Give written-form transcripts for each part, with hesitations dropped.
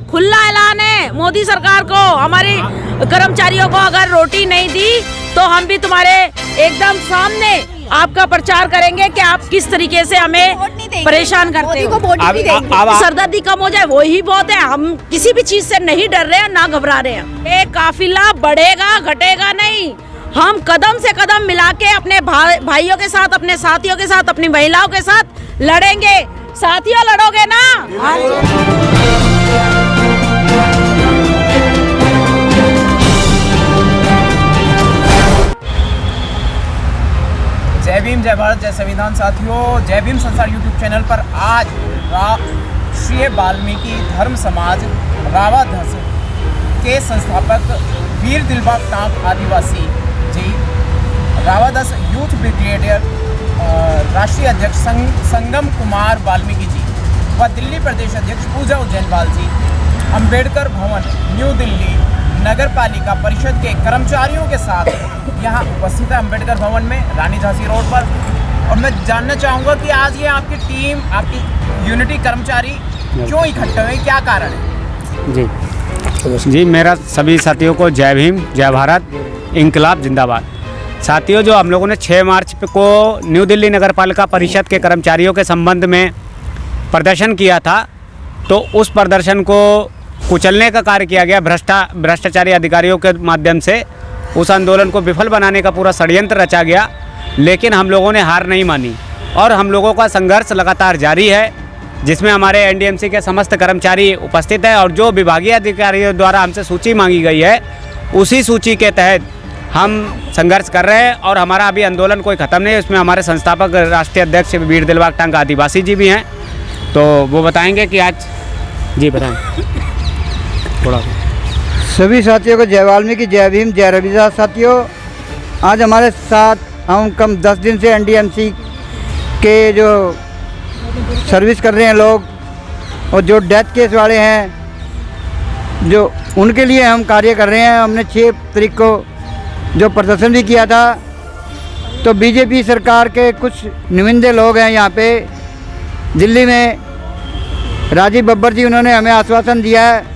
खुला ऐलान है मोदी सरकार को, हमारे कर्मचारियों को अगर रोटी नहीं दी तो हम भी तुम्हारे एकदम सामने आपका प्रचार करेंगे कि आप किस तरीके से हमें परेशान करते हो। सरदर्दी कम हो जाए वही बहुत है। हम किसी भी चीज से नहीं डर रहे हैं, ना घबरा रहे हैं। ये काफिला बढ़ेगा घटेगा नहीं, हम कदम से कदम मिला के अपने भाइयों के साथ, अपने साथियों के साथ, अपनी महिलाओं के साथ लड़ेंगे। साथियों लड़ोगे ना? जय भीम, जय भारत, जय संविधान। साथियों, जय भीम संसार यूट्यूब चैनल पर आज राष्ट्रीय वाल्मीकि धर्म समाज रावाधस के संस्थापक वीर दिलबाग टांक आदिवासी जी, रावाधस यूथ ब्रिगेडियर राष्ट्रीय अध्यक्ष संगम कुमार वाल्मीकि जी व दिल्ली प्रदेश अध्यक्ष पूजा उज्जैनवाल जी, अंबेडकर भवन न्यू दिल्ली नगर पालिका परिषद के कर्मचारियों के साथ यहाँ उपस्थित है अम्बेडकर भवन में, रानी झांसी रोड पर। और मैं जानना चाहूँगा कि आज ये आपकी टीम, आपकी यूनिटी कर्मचारी क्यों इकट्ठे हुए, क्या कारण है? जी, मेरा सभी साथियों को जय भीम, जय भारत, इंकलाब जिंदाबाद। साथियों, जो हम लोगों ने 6 मार्च को न्यू दिल्ली नगर पालिका परिषद के कर्मचारियों के संबंध में प्रदर्शन किया था, तो उस प्रदर्शन को कुचलने का कार्य किया गया भ्रष्टाचारी अधिकारियों के माध्यम से। उस आंदोलन को विफल बनाने का पूरा षड्यंत्र रचा गया, लेकिन हम लोगों ने हार नहीं मानी और हम लोगों का संघर्ष लगातार जारी है, जिसमें हमारे एनडीएमसी के समस्त कर्मचारी उपस्थित हैं। और जो विभागीय अधिकारियों द्वारा हमसे सूची मांगी गई है, उसी सूची के तहत हम संघर्ष कर रहे हैं। और हमारा अभी आंदोलन कोई ख़त्म नहीं है। इसमें हमारे संस्थापक राष्ट्रीय अध्यक्ष वीर दिलबाग टांक आदिवासी जी भी हैं, तो वो बताएंगे कि आज। जी बताएं थोड़ा। सभी साथियों को जय वाल्मीकि, जय भीम, जय रविदास। साथियों, आज हमारे साथ हम कम 10 दिन से एनडीएमसी के जो सर्विस कर रहे हैं लोग, और जो डेथ केस वाले हैं, जो उनके लिए हम कार्य कर रहे हैं। हमने 6 तारीख को जो प्रदर्शन भी किया था, तो बीजेपी सरकार के कुछ नुमाइंदे लोग हैं यहाँ पे दिल्ली में, राजीव बब्बर जी, उन्होंने हमें आश्वासन दिया है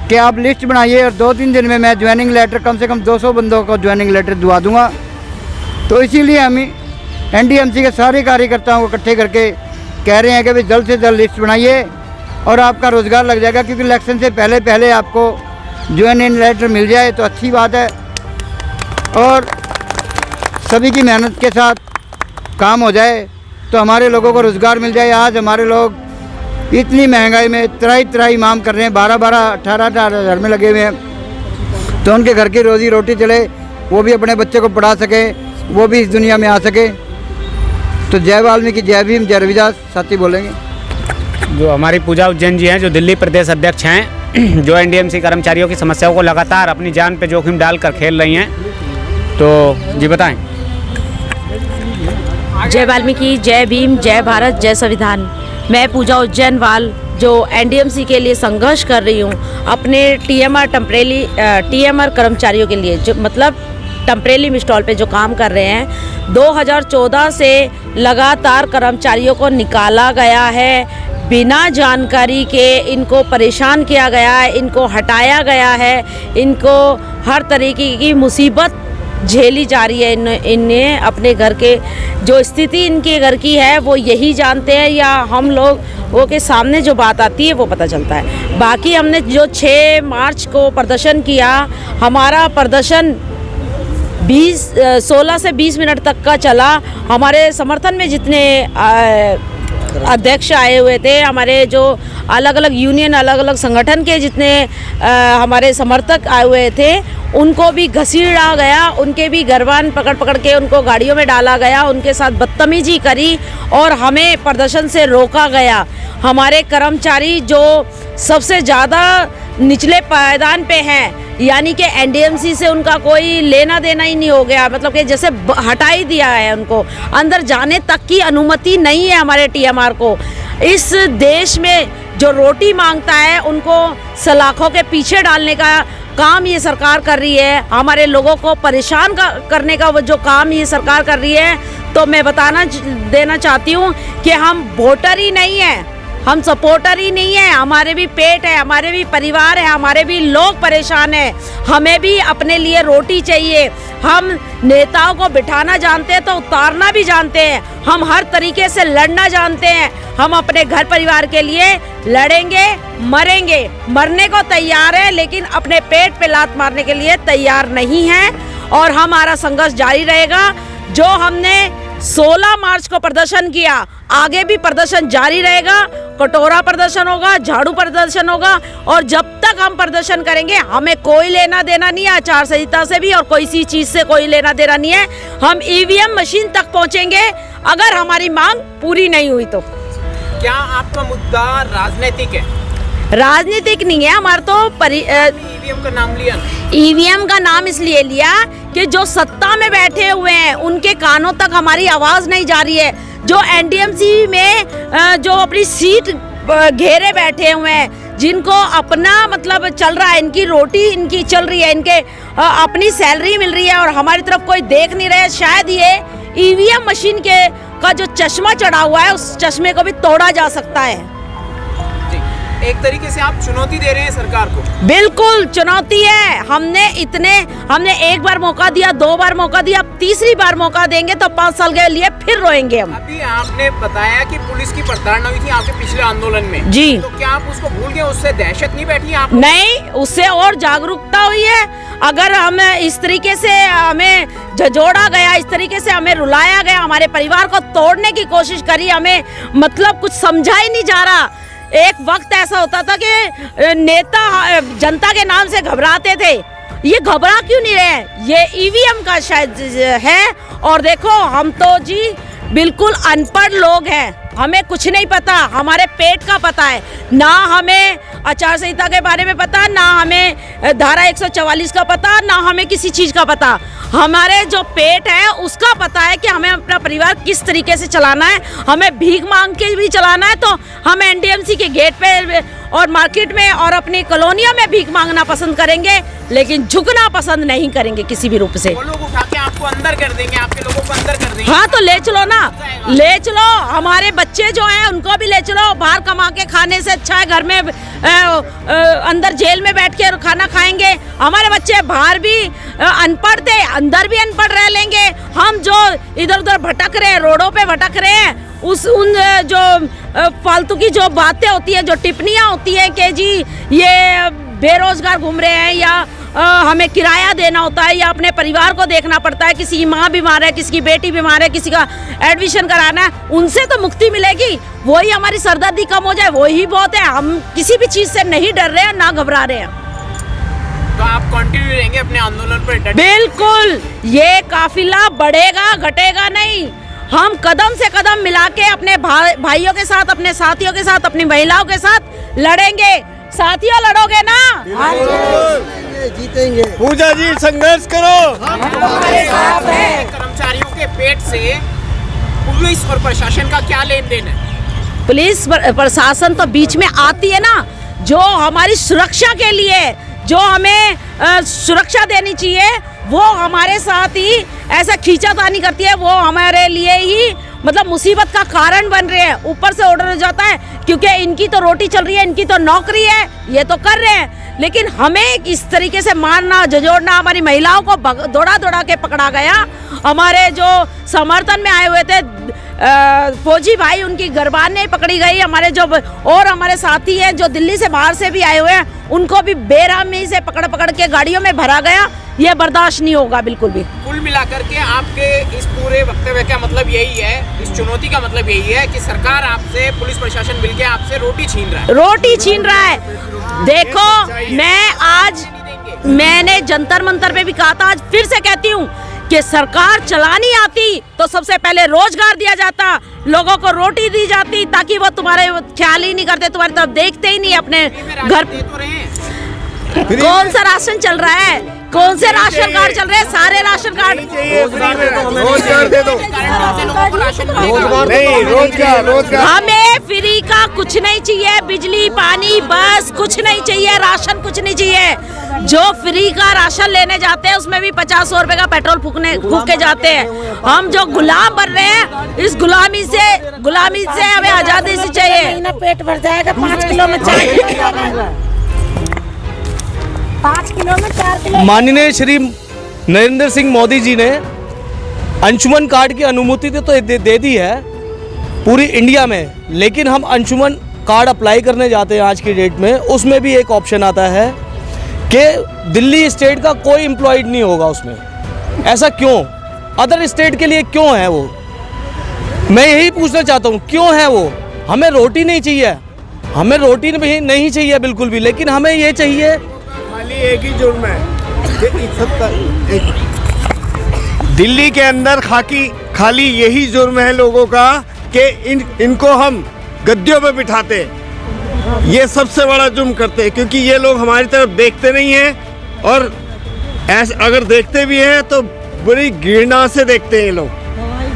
कि आप लिस्ट बनाइए और 2-3 दिन में मैं ज्वाइनिंग लेटर, कम से कम 200 बंदों को ज्वाइनिंग लेटर दिवा दूंगा। तो इसीलिए हम एनडीएमसी के सारे कार्यकर्ताओं को इकट्ठे करके कह रहे हैं कि भाई जल्द से जल्द लिस्ट बनाइए और आपका रोज़गार लग जाएगा, क्योंकि इलेक्शन से पहले पहले आपको ज्वाइनिंग लेटर मिल जाए तो अच्छी बात है और सभी की मेहनत के साथ काम हो जाए तो हमारे लोगों को रोज़गार मिल जाए। आज हमारे लोग इतनी महंगाई में त्राई माम कर रहे हैं, 12-12, 18-18 हज़ार में लगे हुए हैं, तो उनके घर की रोजी रोटी चले, वो भी अपने बच्चे को पढ़ा सके, वो भी इस दुनिया में आ सके। तो जय वाल्मीकि, जय भीम, जय रविदास। साथी बोलेंगे। जो हमारी पूजा उज्जैन जी हैं, जो दिल्ली प्रदेश अध्यक्ष हैं, जो एनडीएमसी कर्मचारियों की समस्याओं को लगातार अपनी जान पे जोखिम डालकर खेल रही हैं, तो जी बताएं। जय वाल्मीकि, जय भीम, जय भारत, जय संविधान। मैं पूजा उज्जैनवाल, जो एनडीएमसी के लिए संघर्ष कर रही हूँ, अपने टीएमआर कर्मचारियों के लिए, जो मतलब टेम्परेरी मिस्टॉल पे जो काम कर रहे हैं। 2014 से लगातार कर्मचारियों को निकाला गया है, बिना जानकारी के इनको परेशान किया गया है, इनको हटाया गया है, इनको हर तरीके की मुसीबत झेली जा रही है। इन्हें अपने घर के जो स्थिति इनके घर की है वो यही जानते हैं, या हम लोग वो के सामने जो बात आती है वो पता चलता है। बाकी हमने जो 6 मार्च को प्रदर्शन किया, हमारा प्रदर्शन 16 से 20 मिनट तक का चला। हमारे समर्थन में जितने अध्यक्ष आए हुए थे, हमारे जो अलग अलग यूनियन, अलग अलग संगठन के जितने हमारे समर्थक आए हुए थे, उनको भी घसीटा गया, उनके भी गरबान पकड़ के उनको गाड़ियों में डाला गया, उनके साथ बदतमीजी करी और हमें प्रदर्शन से रोका गया। हमारे कर्मचारी जो सबसे ज़्यादा निचले पायदान पे हैं, यानी कि एनडीएमसी से उनका कोई लेना देना ही नहीं हो गया, मतलब कि जैसे हटा ही दिया है, उनको अंदर जाने तक की अनुमति नहीं है हमारे टीएमआर को। इस देश में जो रोटी मांगता है उनको सलाखों के पीछे डालने का काम ये सरकार कर रही है, हमारे लोगों को परेशान करने का वो जो काम ये सरकार कर रही है। तो मैं बताना देना चाहती हूँ कि हम वोटर ही नहीं हैं, हम सपोर्टर ही नहीं है, हमारे भी पेट है, हमारे भी परिवार है, हमारे भी लोग परेशान हैं। हमें भी अपने लिए रोटी चाहिए। हम नेताओं को बिठाना जानते हैं तो उतारना भी जानते हैं। हम हर तरीके से लड़ना जानते हैं। हम अपने घर परिवार के लिए लड़ेंगे, मरेंगे, मरने को तैयार है, लेकिन अपने पेट पे लात मारने के लिए तैयार नहीं है। और हमारा संघर्ष जारी रहेगा। जो हमने 16 मार्च को प्रदर्शन किया, आगे भी प्रदर्शन जारी रहेगा। कटोरा प्रदर्शन होगा, झाड़ू प्रदर्शन होगा, और जब तक हम प्रदर्शन करेंगे हमें कोई लेना देना नहीं है आचार संहिता से भी, और कोई सी चीज से कोई लेना देना नहीं है। हम ईवीएम मशीन तक पहुंचेंगे अगर हमारी मांग पूरी नहीं हुई तो। क्या आपका मुद्दा राजनीतिक है? राजनीतिक नहीं है हमारा तो ईवीएम का नाम लिया? ईवीएम का नाम इसलिए लिया कि जो सत्ता में बैठे हुए हैं उनके कानों तक हमारी आवाज नहीं जा रही है। जो एनडीएमसी में जो अपनी सीट घेरे बैठे हुए हैं, जिनको अपना मतलब चल रहा है, इनकी रोटी इनकी चल रही है, इनके अपनी सैलरी मिल रही है, और हमारी तरफ कोई देख नहीं रहे। शायद ये ईवीएम मशीन के का जो चश्मा चढ़ा हुआ है, उस चश्मे को भी तोड़ा जा सकता है। एक तरीके से आप चुनौती दे रहे हैं सरकार को? बिल्कुल चुनौती है। हमने एक बार मौका दिया, 2 बार मौका दिया, अब तीसरी बार मौका देंगे तो 5 साल के लिए फिर रोएंगे हम। अभी आपने बताया कि पुलिस की प्रताड़ना हुई थी आपके पिछले आंदोलन में जी, तो क्या आप उसको भूल गए? उससे दहशत नहीं बैठी आप? नहीं, उससे और जागरूकता हुई है। अगर हम इस तरीके से हमें झंझोड़ा गया, इस तरीके से हमें रुलाया गया, हमारे परिवार को तोड़ने की कोशिश करी, हमें मतलब कुछ समझा ही नहीं जा रहा। एक वक्त ऐसा होता था कि नेता जनता के नाम से घबराते थे। ये घबरा क्यों नहीं रहे? ये ईवीएम का शायद है। और देखो, हम तो जी बिल्कुल अनपढ़ लोग हैं, हमें कुछ नहीं पता। हमारे पेट का पता है, ना हमें आचार संहिता के बारे में पता, ना हमें धारा 144 का पता, ना हमें किसी चीज का पता। हमारे जो पेट है उसका पता है कि हमें अपना परिवार किस तरीके से चलाना है। हमें भीख मांग के भी चलाना है तो हम एनडीएमसी के गेट पे और मार्केट में और अपनी कॉलोनियों में भीख मांगना पसंद करेंगे, लेकिन झुकना पसंद नहीं करेंगे किसी भी रूप से। वो लोग उठा के आपको अंदर कर देंगे, आपके लोगों को अंदर कर देंगे। हाँ तो ले चलो ना, ले चलो। हमारे बच्चे जो हैं उनको भी ले चलो। बाहर कमा के खाने से अच्छा है घर में अंदर जेल में बैठ के खाना खाएंगे। हमारे बच्चे बाहर भी अनपढ़ थे, अंदर भी अनपढ़ रह लेंगे। हम जो इधर उधर भटक रहे हैं, रोडों पे भटक रहे हैं, उन जो फालतू की जो बातें होती हैं, जो टिप्पणियाँ होती हैं कि जी ये बेरोजगार घूम रहे हैं, या हमें किराया देना होता है, या अपने परिवार को देखना पड़ता है, किसी की माँ बीमार है, किसी की बेटी बीमार है, किसी का एडमिशन कराना है, उनसे तो मुक्ति मिलेगी। वही हमारी सरदर्दी कम हो जाए, वही बहुत है। हम किसी भी चीज़ से नहीं डर रहे हैं, ना घबरा रहे हैं। तो आप कंटिन्यू रहेंगे अपने आंदोलन पर? बिल्कुल, ये काफिला बढ़ेगा, घटेगा नहीं। हम कदम से कदम मिला के अपने भाइयों के साथ, अपने साथियों के साथ, अपनी महिलाओं के साथ लड़ेंगे। साथियों, लड़ोगे ना? जीतेंगे। पूजा जी, संघर्ष करो। हमारे साथ है। कर्मचारियों के पेट से पुलिस और प्रशासन का क्या लेन देन है? पुलिस प्रशासन तो बीच में आती है ना, जो हमारी सुरक्षा के लिए, जो हमें सुरक्षा देनी चाहिए, वो हमारे साथ ही ऐसा खींचातानी करती है। वो हमारे लिए ही मतलब मुसीबत का कारण बन रहे हैं। ऊपर से ऑर्डर हो जाता है क्योंकि इनकी तो रोटी चल रही है, इनकी तो नौकरी है, ये तो कर रहे हैं, लेकिन हमें इस तरीके से मारना, झंझोड़ना, हमारी महिलाओं को दौड़ा दौड़ा के पकड़ा गया। हमारे जो समर्थन में आए हुए थे फौजी भाई, उनकी गरबाने पकड़ी गई। हमारे जो और हमारे साथी हैं जो दिल्ली से बाहर से भी आए हुए हैं, उनको भी बेरहमी से पकड़ के गाड़ियों में भरा गया। ये बर्दाश्त नहीं होगा बिल्कुल भी। कुल मिलाकर के आपके इस पूरे वक्तव्य का मतलब यही है, इस चुनौती का मतलब यही है कि सरकार आपसे, पुलिस प्रशासन मिलके आपसे रोटी छीन रहा है। रोटी छीन रहा है। देखो, मैंने जंतर मंतर पे भी कहा था, आज फिर से कहती हूँ कि सरकार चलानी आती तो सबसे पहले रोजगार दिया जाता, लोगों को रोटी दी जाती, ताकि वो तुम्हारे ख्याल ही नहीं करते, तुम्हारी तरफ देखते ही नहीं। अपने घर दे तो रहे हैं। कौन सा राशन चल रहा है? कौन से राशन कार्ड चल रहे हैं? सारे राशन कार्ड। रोजगार दे दो। नहीं, रोजगार। हमें फ्री का कुछ नहीं चाहिए, बिजली पानी बस कुछ नहीं चाहिए, राशन कुछ नहीं चाहिए। जो फ्री का राशन लेने जाते हैं उसमें भी 50-100 रुपए का पेट्रोल फूक के जाते हैं। हम जो गुलाम बन रहे हैं, इस गुलामी से हमें आजादी से चाहिए। पेट भर जाएगा, 5 किलो में 4 किलो, 5 किलो में 4 किलो। माननीय श्री नरेंद्र सिंह मोदी जी ने अंशुमन कार्ड की अनुमति तो दे दी है पूरी इंडिया में, लेकिन हम अंशुमन कार्ड अप्लाई करने जाते हैं आज की डेट में, उसमें भी एक ऑप्शन आता है कि दिल्ली स्टेट का कोई एम्प्लॉयड नहीं होगा उसमें। ऐसा क्यों? अदर स्टेट के लिए क्यों है वो? मैं यही पूछना चाहता हूँ, क्यों है वो? हमें रोटी नहीं चाहिए, हमें रोटी नहीं चाहिए बिल्कुल भी, लेकिन हमें ये चाहिए। खाली एक ही जुर्म है कि दिल्ली के अंदर खाली यही जुर्म है लोगों का कि इनको हम गद्दियों पे बिठाते हैं। ये सबसे बड़ा जुर्म करते हैं, क्योंकि ये लोग हमारी तरफ देखते नहीं हैं, और ऐसे अगर देखते भी हैं तो बड़ी घृणा से देखते हैं ये लोग,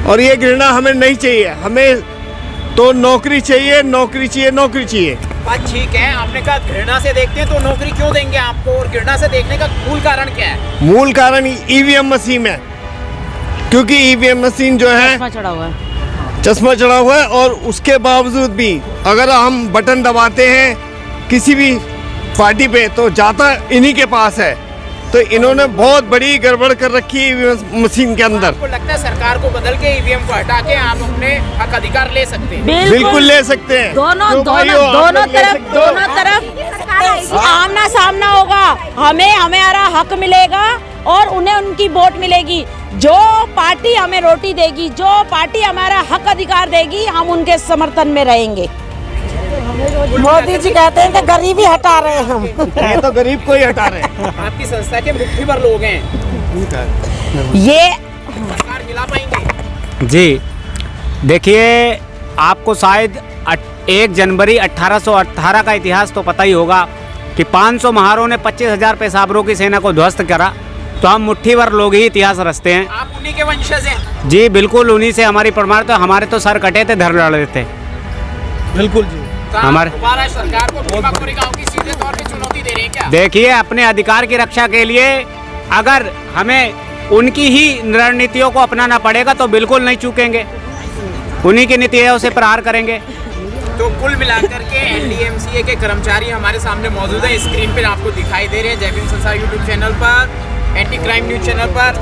और ये घृणा हमें नहीं चाहिए। हमें तो नौकरी चाहिए, नौकरी चाहिए, नौकरी चाहिए। बात ठीक है, आपने कहा घृणा से देखते हैं, तो नौकरी क्यों देंगे आपको? और घृणा से देखने का मूल कारण क्या है? मूल कारण ईवीएम मशीन है, क्योंकि ईवीएम मशीन जो है चश्मा चढ़ा हुआ है, और उसके बावजूद भी अगर हम बटन दबाते हैं किसी भी पार्टी पे तो जाता इन्हीं के पास है। तो इन्होंने बहुत बड़ी गड़बड़ कर रखी है ईवीएम मशीन के अंदर। आपको लगता है सरकार को बदल के ईवीएम को हटा के आप अपने हक अधिकार ले सकते हैं? बिल्कुल ले सकते हैं। दोनों तरफ आमना सामना होगा। हमारा हक मिलेगा और उन्हें उनकी वोट मिलेगी। जो पार्टी हमें रोटी देगी, जो पार्टी हमारा हक अधिकार देगी, हम उनके समर्थन में रहेंगे। मोदी जी कहते हैं कि गरीबी हटा रहे हैं हम। ये तो गरीब को ही हटा रहे हैं। आपकी संस्था के मुट्ठी भर लोग हैं, ये सरकार गिला पाएंगे? जी देखिए, आपको शायद 1 जनवरी 1818 का इतिहास तो पता ही होगा कि 500 महारों ने 25,000 पेशावरों की सेना को ध्वस्त करा। तो हम मुट्ठी भर लोग ही इतिहास रचते हैं। आप उन्हीं के वंशज हैं? जी बिल्कुल, उन्हीं से हमारी प्रमाण। तो हमारे तो सर कटे थे, धर लड़े थे। बिल्कुल जी। हमारे दोबारा सरकार को भीमापुरी गांव की सीधे तौर पे चुनौती दे रहे हैं क्या? देखिए, अपने अधिकार की रक्षा के लिए अगर हमें उनकी ही रणनीतियों को अपनाना पड़ेगा तो बिल्कुल नहीं चूकेंगे, उन्हीं की नीतियों से प्रहार करेंगे। तो कुल मिलाकर के एनडीएमसीए के कर्मचारी हमारे सामने मौजूद है, स्क्रीन पर आपको दिखाई दे रहे हैं। जय भीम संसार यूट्यूब चैनल पर, एंटी क्राइम न्यूज चैनल पर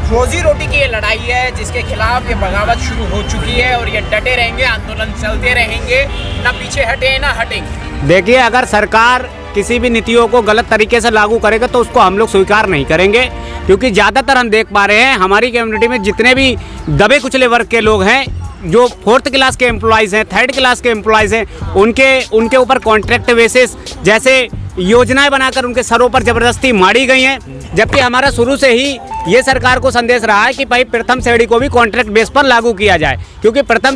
रोजी रोटी की ये लड़ाई है, जिसके खिलाफ ये बगावत शुरू हो चुकी है, और ये डटे रहेंगे, आंदोलन चलते रहेंगे, ना पीछे हटे ना हटेंगे। देखिए, अगर सरकार किसी भी नीतियों को गलत तरीके से लागू करेगा तो उसको हम लोग स्वीकार नहीं करेंगे, क्योंकि ज़्यादातर हम देख पा रहे हैं हमारी कम्युनिटी में जितने भी दबे कुचले वर्ग के लोग हैं, जो 4th क्लास के एम्प्लॉयज़ हैं, 3rd क्लास के एम्प्लॉयज़ हैं, उनके ऊपर कॉन्ट्रैक्ट बेसिस जैसे योजनाएं बनाकर उनके सरों पर ज़बरदस्ती मारी गई हैं। जबकि हमारा शुरू से ही ये सरकार को संदेश रहा है कि भाई प्रथम श्रेणी को भी कॉन्ट्रैक्ट बेस पर लागू किया जाए, क्योंकि प्रथम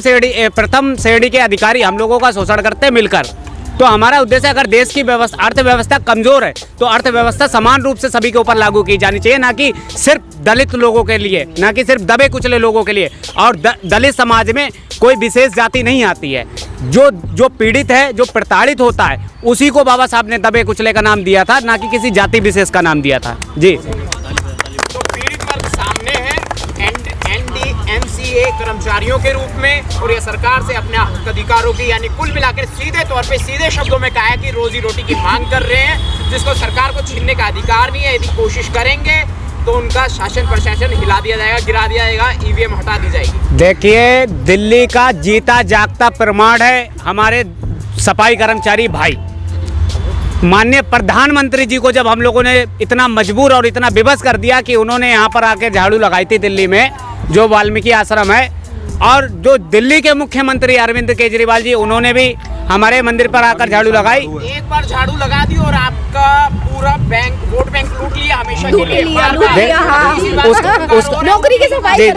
श्रेणी के अधिकारी हम लोगों का शोषण करते हैं मिलकर। तो हमारा उद्देश्य, अगर देश की अर्थव्यवस्था कमज़ोर है तो अर्थव्यवस्था समान रूप से सभी के ऊपर लागू की जानी चाहिए, ना कि सिर्फ दलित लोगों के लिए, ना कि सिर्फ दबे कुचले लोगों के लिए। और दलित समाज में कोई विशेष जाति नहीं आती है। जो पीड़ित है, जो प्रताड़ित होता है, उसी को बाबा साहब ने दबे कुचले का नाम दिया था, ना कि किसी जाति विशेष का नाम दिया था। जी, तो पीड़ित वर्ग सामने है एनडीएमसीए कर्मचारियों के रूप में, और ये सरकार से अपने हक अधिकारों की, यानी कुल मिलाकर सीधे तौर पे सीधे शब्दों में कहा है कि रोजी रोटी की मांग कर रहे हैं, जिसको सरकार को छीनने का अधिकार नहीं है। यदि कोशिश करेंगे तो उनका शासन प्रशासन हिला दिया जाएगा, गिरा दिया जाएगा, ईवीएम हटा दी जाएगी। देखिए, दिल्ली का जीता जागता प्रमाण है हमारे सफाई कर्मचारी भाई। माननीय प्रधानमंत्री जी को जब हम लोगों ने इतना मजबूर और इतना विवश कर दिया कि उन्होंने यहाँ पर आके झाड़ू लगाई थी दिल्ली में, जो वाल्मीकि आश्रम है, और जो दिल्ली के मुख्यमंत्री अरविंद केजरीवाल जी, उन्होंने भी हमारे मंदिर पर आकर झाड़ू लगाई। एक बार झाड़ू लगा दी और आपका पूरा वोट बैंक लूट लिया हमेशा के लिए। नौकरी की सफाई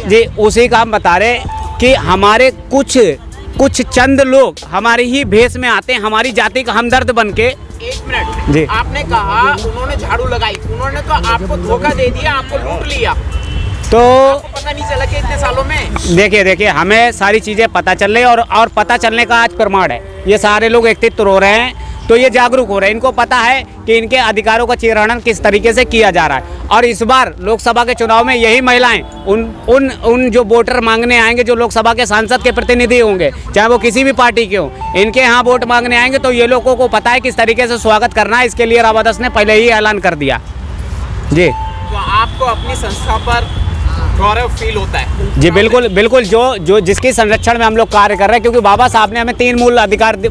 जी, उसी का हम बता रहे कि हमारे कुछ चंद लोग हमारे ही भेष में आते हैं, हमारी जाति का हमदर्द बन के एक मिनट जी। आपने कहा उन्होंने झाड़ू लगाई, उन्होंने तो आपको धोखा दे दिया, आपको लूट लिया, तो आपको पता नहीं चला कि इतने सालों में। देखिए हमें सारी चीज़ें पता चल रही है और पता चलने का आज प्रमाण है। ये सारे लोग एकत्रित हो रहे हैं तो ये जागरूक हो रहे हैं, इनको पता है कि इनके अधिकारों का चीरहरण किस तरीके से किया जा रहा है। और इस बार लोकसभा के चुनाव में यही महिलाएं उन जो वोटर मांगने आएंगे, जो लोकसभा के सांसद के प्रतिनिधि होंगे, चाहे वो किसी भी पार्टी के हों, इनके यहाँ वोट मांगने आएंगे तो ये लोगों को पता है किस तरीके से स्वागत करना है। इसके लिए रावादास ने पहले ही ऐलान कर दिया। जी तो आपको अपनी संस्था पर गौरव फील होता है? जी बिल्कुल जो जिसकी संरक्षण में हम लोग कार्य कर रहे हैं, क्योंकि बाबा साहब ने हमें 3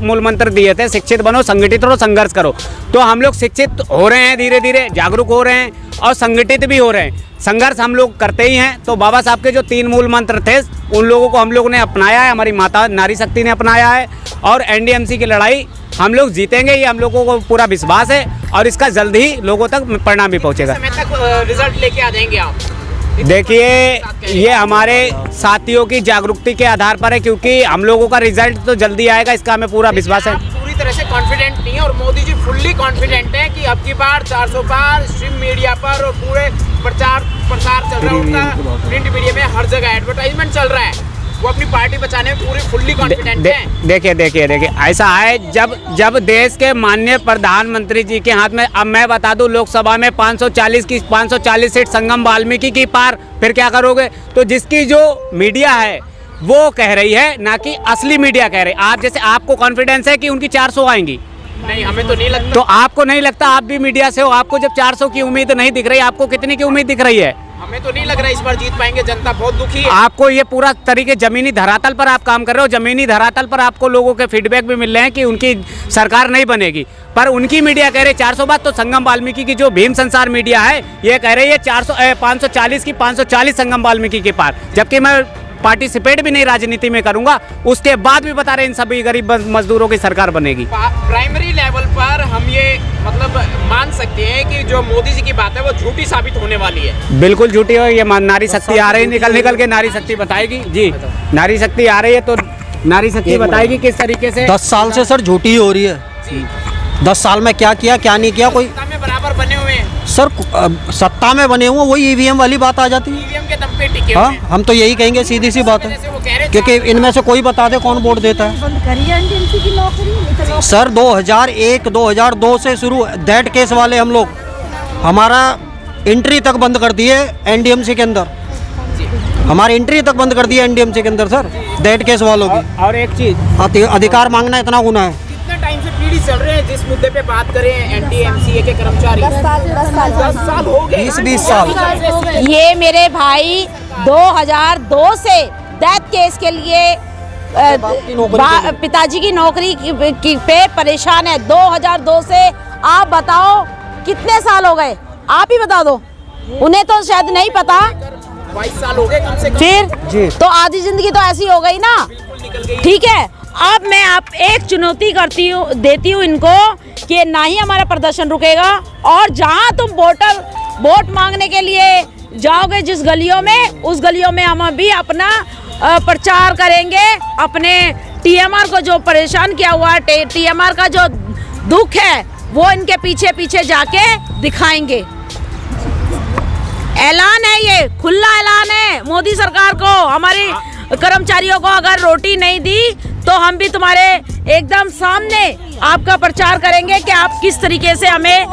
मूल मंत्र दिए थे, शिक्षित बनो, संगठित रहो, संघर्ष करो। तो हम लोग शिक्षित हो रहे हैं, धीरे धीरे जागरूक हो रहे हैं और संगठित भी हो रहे हैं। संघर्ष हम लोग करते ही हैं। तो बाबा साहब के जो 3 मूल मंत्र थे उन लोगों को हम लोग ने अपनाया है, हमारी माता नारी शक्ति ने अपनाया है और एनडीएमसी की लड़ाई हम लोग जीतेंगे, ये हम लोगों को पूरा विश्वास है और इसका जल्द ही लोगों तक परिणाम भी पहुँचेगा। समय तक रिजल्ट लेके आ जाएंगे आप? देखिए ये हमारे साथियों की जागरूकता के आधार पर है, क्योंकि हम लोगों का रिजल्ट तो जल्दी आएगा, इसका हमें पूरा विश्वास है। आप पूरी तरह से कॉन्फिडेंट नहीं है और मोदी जी फुल्ली कॉन्फिडेंट है कि अब की बार 400 पार स्ट्रीम मीडिया पर और पूरे प्रचार चल रहा है उनका, प्रिंट मीडिया में हर जगह एडवर्टाइजमेंट चल रहा है, वो अपनी पार्टी बचाने में पूरी फुल्ली कॉन्फिडेंट है। देखिए ऐसा है, जब देश के माननीय प्रधानमंत्री जी के हाथ में, अब मैं बता दूं लोकसभा में 540 सीट संगम वाल्मीकि की पार, फिर क्या करोगे? तो जिसकी जो मीडिया है वो कह रही है, ना कि असली मीडिया कह रही है। आप जैसे आपको कॉन्फिडेंस है कि उनकी 400 आएंगी, नहीं हमें तो नहीं लगता। तो आपको नहीं लगता, आप भी मीडिया से हो, आपको जब 400 की उम्मीद नहीं दिख रही, आपको कितनी की उम्मीद दिख रही है? हमें तो नहीं लग रहा इस बार जीत पाएंगे, जनता बहुत दुखी है। आपको ये पूरा तरीके जमीनी धरातल पर आप काम कर रहे हो, जमीनी धरातल पर आपको लोगों के फीडबैक भी मिल रहे हैं कि उनकी सरकार नहीं बनेगी, पर उनकी मीडिया कह रही है 400 बात। तो संगम वाल्मीकि की जो भीम संसार मीडिया है ये कह रही है 540 की 540 संगम वाल्मीकि के पार, जबकि मैं पार्टिसिपेट भी नहीं राजनीति में करूंगा, उसके बाद भी बता रहे इन सभी गरीब मजदूरों की सरकार बनेगी। प्राइमरी लेवल पर हम ये मतलब मान सकते हैं कि जो मोदी जी की बात है वो झूठी साबित होने वाली है। बिल्कुल झूठी हो, ये नारी शक्ति आ रही है, निकल के नारी शक्ति बताएगी। जी नारी शक्ति आ रही है तो नारी शक्ति बताएगी किस तरीके से। 10 साल से सर झूठी हो रही है। 10 साल में क्या किया क्या नहीं किया, कोई में बराबर बने हुए हैं सर, सत्ता में बने हुए, वही ईवीएम वाली बात आ जाती है। ईवीएम के दम पे टिके हाँ, हुए हैं। हम तो यही कहेंगे, सीधी सी बात है, क्योंकि इनमें से कोई बता दे कौन वोट देता है। सर 2001-2002 से शुरू दैट केस वाले हम लोग, हमारा एंट्री तक बंद कर दिए एनडीएमसी के अंदर, हमारी एंट्री तक बंद कर दी एनडीएमसी के अंदर सर, दैट केस वालों की। और एक चीज, अधिकार मांगना इतना गुनाह है। कितने टाइम से पीढ़ी चल रहे हैं जिस मुद्दे पे बात करें, एनडीएमसीए के कर्मचारी 10 साल हो गए, 20 साल। ये मेरे भाई 2002 से डेथ केस के लिए पिताजी की नौकरी पे परेशान है। 2002 से आप बताओ कितने साल हो गए, आप ही बता दो, उन्हें तो शायद नहीं पता। 22 साल हो गए कम से कम। फिर तो आधी जिंदगी तो ऐसी हो गई ना। ठीक है, अब मैं आप एक चुनौती देती हूँ इनको कि ना ही हमारा प्रदर्शन रुकेगा, और जहाँ तुम वोट मांगने के लिए जाओगे जिस गलियों में, उस गलियों में हम भी अपना प्रचार करेंगे। अपने टीएमआर को जो परेशान किया हुआ है, टीएमआर का जो दुख है, वो इनके पीछे पीछे जाके दिखाएंगे। ऐलान है, ये खुला ऐलान है मोदी सरकार को, हमारे कर्मचारियों को अगर रोटी नहीं दी तो हम भी तुम्हारे एकदम सामने आपका प्रचार करेंगे कि आप किस तरीके से हमें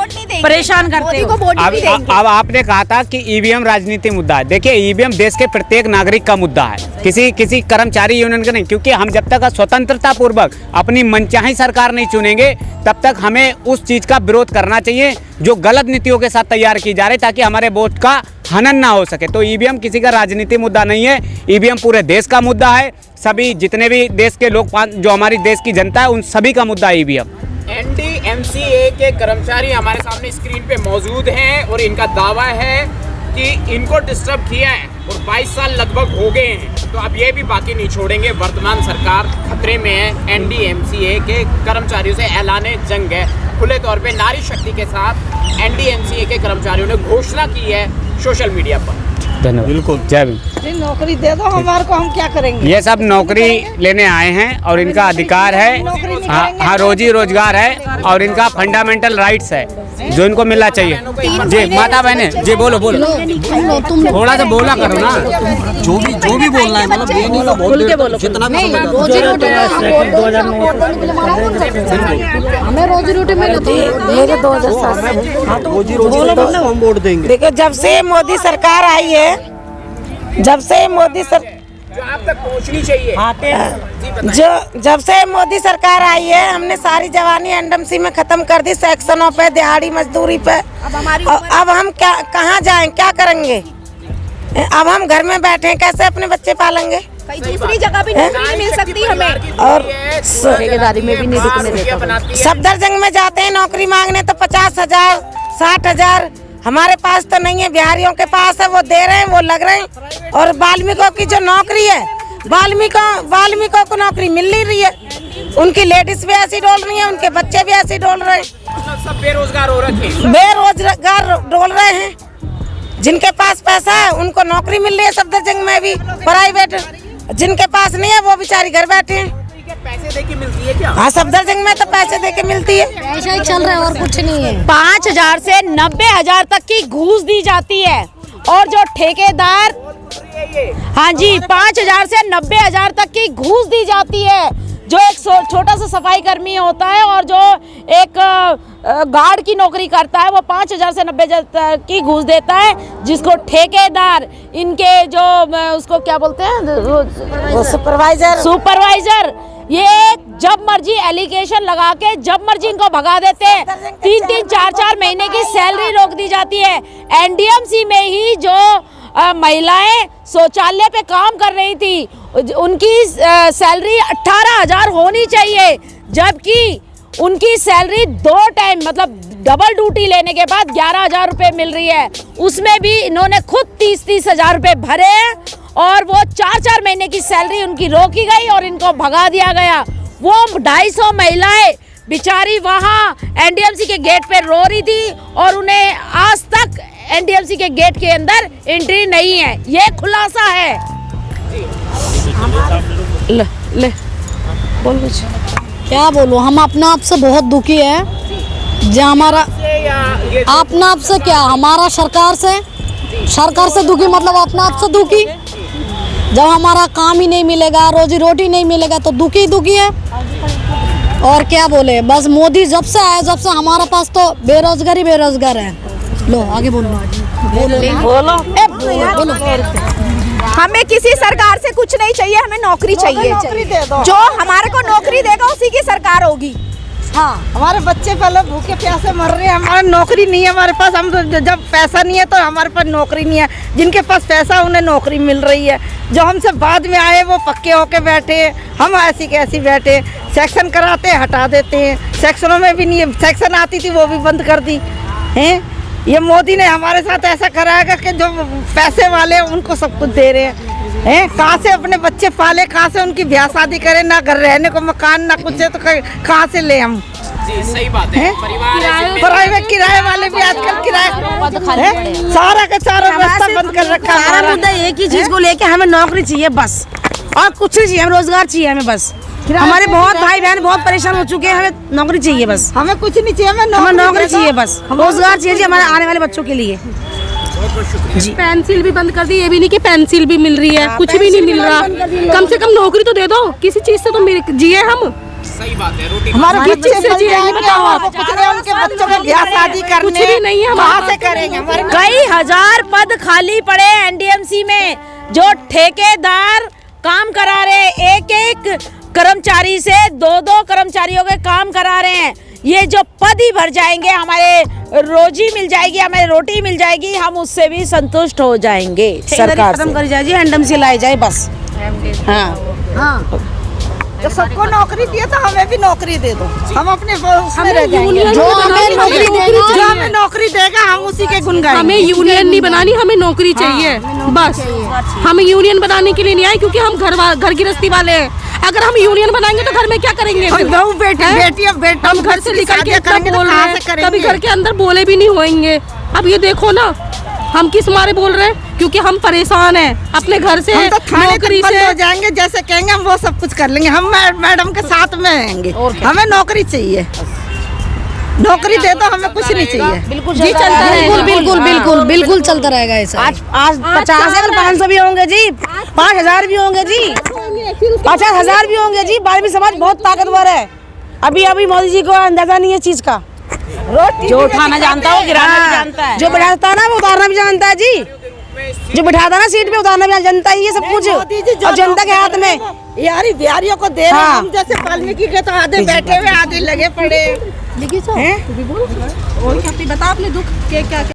परेशान करते हो। अब आपने कहा था कि ईवीएम राजनीति मुद्दा है। देखिए ईवीएम देश के प्रत्येक नागरिक का मुद्दा है, किसी कर्मचारी यूनियन का नहीं, क्योंकि हम जब तक स्वतंत्रता पूर्वक अपनी मनचाही सरकार नहीं चुनेंगे तब तक हमें उस चीज का विरोध करना चाहिए जो गलत नीतियों के साथ तैयार की जा रही, ताकि हमारे वोट का हनन ना हो सके। तो ईवीएम किसी का राजनीति मुद्दा नहीं है, ईवीएम पूरे देश का मुद्दा है। सभी जितने भी देश के लोग, जो हमारी देश की जनता है, उन सभी का मुद्दा है ईवीएम। एनडीएमसीए के कर्मचारी हमारे सामने स्क्रीन पे मौजूद हैं और इनका दावा है कि इनको डिस्टर्ब किया है और 22 साल लगभग हो गए हैं, तो अब ये भी बाकी नहीं छोड़ेंगे। वर्तमान सरकार खतरे में है, एनडीएमसीए के कर्मचारियों से ऐलाने जंग है। खुले तौर पे नारी शक्ति के साथ एनडीएमसीए के कर्मचारियों ने घोषणा की है सोशल मीडिया पर। धन्यवाद। बिल्कुल। जय भीम। नौकरी दे दो हमारे को, हम क्या करेंगे? ये सब नौकरी लेने आए हैं और इनका अधिकार है, हाँ रोजी रोजगार है और इनका फंडामेंटल राइट्स है जो इनको मिलना चाहिए। जी माता बहने जी बोलो बोलो, थोड़ा सा बोला करो ना, जो भी बोलना है, मतलब ये नहीं खुल के बोलो। जितना भी हमें रोजी रोटी मिले तो मेरे 2007 से रोजी रोटी हम वोट देंगे। देखो, जब से मोदी सरकार आई है, जब से मोदी सर जो आप तक पहुंचनी चाहिए। जब से मोदी सरकार आई है, हमने सारी जवानी एनडीएमसी में खत्म कर दी, सेक्शनों पे, दिहाड़ी मजदूरी पे। अब हम क्या कहाँ जाएं, क्या करेंगे? अब हम घर में बैठे हैं, कैसे अपने बच्चे पालेंगे? कहीं दूसरी जगह भी नौकरी नहीं मिल सकती हमें, और ठेकेदारी में भी नहीं रुकने देता। सफदरजंग में जाते हैं नौकरी मांगने तो 50,000 60,000, हमारे पास तो नहीं है, बिहारियों के पास है, वो दे रहे हैं, वो लग रहे हैं। और वाल्मीकियों की जो नौकरी है, वाल्मीकियों को नौकरी मिल नहीं रही है, उनकी लेडीज भी ऐसी डोल रही है, उनके बच्चे भी ऐसी डोल रहे हैं, सब बेरोजगार हो रखे हैं। बेरोजगार डोल रहे हैं। जिनके पास पैसा है उनको नौकरी मिल रही है सफदरजंग में भी प्राइवेट, जिनके पास नहीं है वो बेचारी घर बैठे हैं। पैसे देके मिलती है क्या? हाँ, सफदरजंग में तो पैसे देके मिलती है। ऐसा ही चल रहा है और कुछ नहीं है। 5,000 से 90,000 तक की घूस दी जाती है और जो ठेकेदार, हाँ जी, 5,000 से 90,000 तक की घूस दी जाती है। जो एक छोटा सा सफाई कर्मी होता है और जो एक गार्ड की नौकरी करता है, वो 5,000 से 90,000 तक की घूस देता है, जिसको ठेकेदार, इनके जो उसको क्या बोलते हैं, सुपरवाइजर, ये जब मर्जी एलिगेशन लगा के जब मर्जी इनको भगा देते हैं। 3-3 4-4 महीने की सैलरी रोक दी जाती है। एनडीएमसी में ही जो महिलाएं शौचालय पे काम कर रही थी, उनकी सैलरी 18,000 होनी चाहिए, जबकि उनकी सैलरी 2 टाइम मतलब डबल ड्यूटी लेने के बाद 11,000 रुपये मिल रही है। उसमें भी इन्होंने खुद 30,000 रुपये भरे हैं और वो 4-4 महीने की सैलरी उनकी रोकी गई और इनको भगा दिया गया। वो 250 महिलाएं बेचारी वहाँ एनडीएमसी के गेट पे रो रही थी और उन्हें आज तक एनडीएमसी के गेट के अंदर एंट्री नहीं है। ये खुलासा है। ले बोल कुछ। क्या बोलो, हम अपने आप से बहुत दुखी है। जो हमारा अपना आप से क्या, हमारा सरकार से दुखी, मतलब अपना आप से दुखी। जब हमारा काम ही नहीं मिलेगा, रोजी रोटी नहीं मिलेगा तो दुखी है। और क्या बोले, बस मोदी जब से आया, जब से हमारे पास तो बेरोजगार है। लो आगे बोलो। हमें किसी सरकार से कुछ नहीं चाहिए, हमें नौकरी चाहिए। जो हमारे को नौकरी देगा उसी की सरकार होगी। हाँ, हमारे बच्चे पहले भूखे प्यासे मर रहे हैं, हमारे नौकरी नहीं है हमारे पास। हम तो जब पैसा नहीं है तो हमारे पास नौकरी नहीं है। जिनके पास पैसा उन्हें नौकरी मिल रही है। जो हमसे बाद में आए वो पक्के होके बैठे, हम ऐसी कैसी बैठे। सेक्शन कराते हटा देते हैं, सेक्शनों में भी नहीं है। सेक्शन आती थी वो भी बंद कर दी हैं। ये मोदी ने हमारे साथ ऐसा कराएगा कि जो पैसे वाले उनको सब कुछ दे रहे हैं। कहाँ से अपने बच्चे पाले, कहाँ से उनकी ब्याह शादी करें, ना घर रहने को मकान ना कुछ है, तो कहाँ से ले हम? जी सही बात है। प्राइवेट किराए वाले भी आजकल किराए सारा का सारा रास्ता बंद कर रखा है। हमारा मुद्दा एक ही चीज को लेके, हमें नौकरी चाहिए बस, और कुछ नहीं चाहिए। हमें रोजगार चाहिए, हमें बस। हमारे बहुत भाई बहन बहुत परेशान हो चुके हैं, हमें नौकरी चाहिए बस। हमें कुछ नहीं चाहिए, हमें नौकरी चाहिए बस, रोजगार चाहिए हमारे आने वाले बच्चों के लिए। पेंसिल भी बंद कर दी, ये भी नहीं कि पेंसिल भी मिल रही है, कुछ भी नहीं मिल रहा। कम से कम नौकरी तो दे दो, किसी चीज से तो जिए हम। सही बात है। रोटी हमारे किस बच्चे चीज़ से जिए, ये बताओ आप। कुछ नहीं, उनके बच्चों को ब्याह शादी करने कुछ भी नहीं है, कहाँ से करेंगे? हमारे कई हजार पद खाली पड़े एनडीएमसी में, जो ठेकेदार काम करा रहे, एक कर्मचारी से 2-2 कर्मचारियों के काम करा रहे हैं। ये जो पद ही भर जाएंगे, हमारे रोजी मिल जाएगी, हमें रोटी मिल जाएगी, हम उससे भी संतुष्ट हो जाएंगे। सरकार खत्म करी जाए, एनडीएमसी लाई जाए बस। हाँ, तो सबको नौकरी दिए तो हमें भी नौकरी दे दो, हम अपने उसमें रह जाएंगे। जो हमें नौकरी देगा हम उसी के गुण गाएंगे। हमें यूनियन नहीं बनानी, हमें नौकरी चाहिए बस। हम यूनियन बनाने के लिए नहीं आए, क्योंकि हम घर गृहस्थी वाले हैं। अगर हम यूनियन बनाएंगे तो घर में क्या करेंगे? बहू बेटी हम घर से निकल के कभी घर के अंदर बोले भी नहीं होंगे। अब ये देखो ना, हम किस मारे बोल रहे हैं? क्योंकि हम परेशान हैं अपने घर से, हम तो थाने तक नौकरी बंद से। हो जाएंगे, जैसे कहेंगे हम वो सब कुछ कर लेंगे। हम मैडम के साथ में रहेंगे, हमें नौकरी चाहिए। नौकरी दे दो, हमें कुछ नहीं चाहिए। बिल्कुल जी चलता रहेगा। बिल्कुल बिल्कुल बिल्कुल बिल्कुल चलता रहेगा ऐसा। आज 50 है, 500 भी होंगे जी, 5000 भी होंगे जी, 50,000 भी होंगे जी। बारहवीं समाज बहुत ताकतवर है। अभी मोदी जी को अंदाजा नहीं है चीज का। जो उठाना जानता है वो गिराना भी जानता है, जो बैठाता है ना वो उतारना भी जानता है जी, जो बैठाता है ना सीट पे उतारना भी जानता है। ये सब कुछ और जनता के हाथ में यारी बिहारियों को दे रहे हैं। हम जैसे वाल्मीकि के तो आधे बैठे हुए, आधे लगे पड़े। लिखी सो, तू भी बोल। और क्या बता अपने दुख के क्या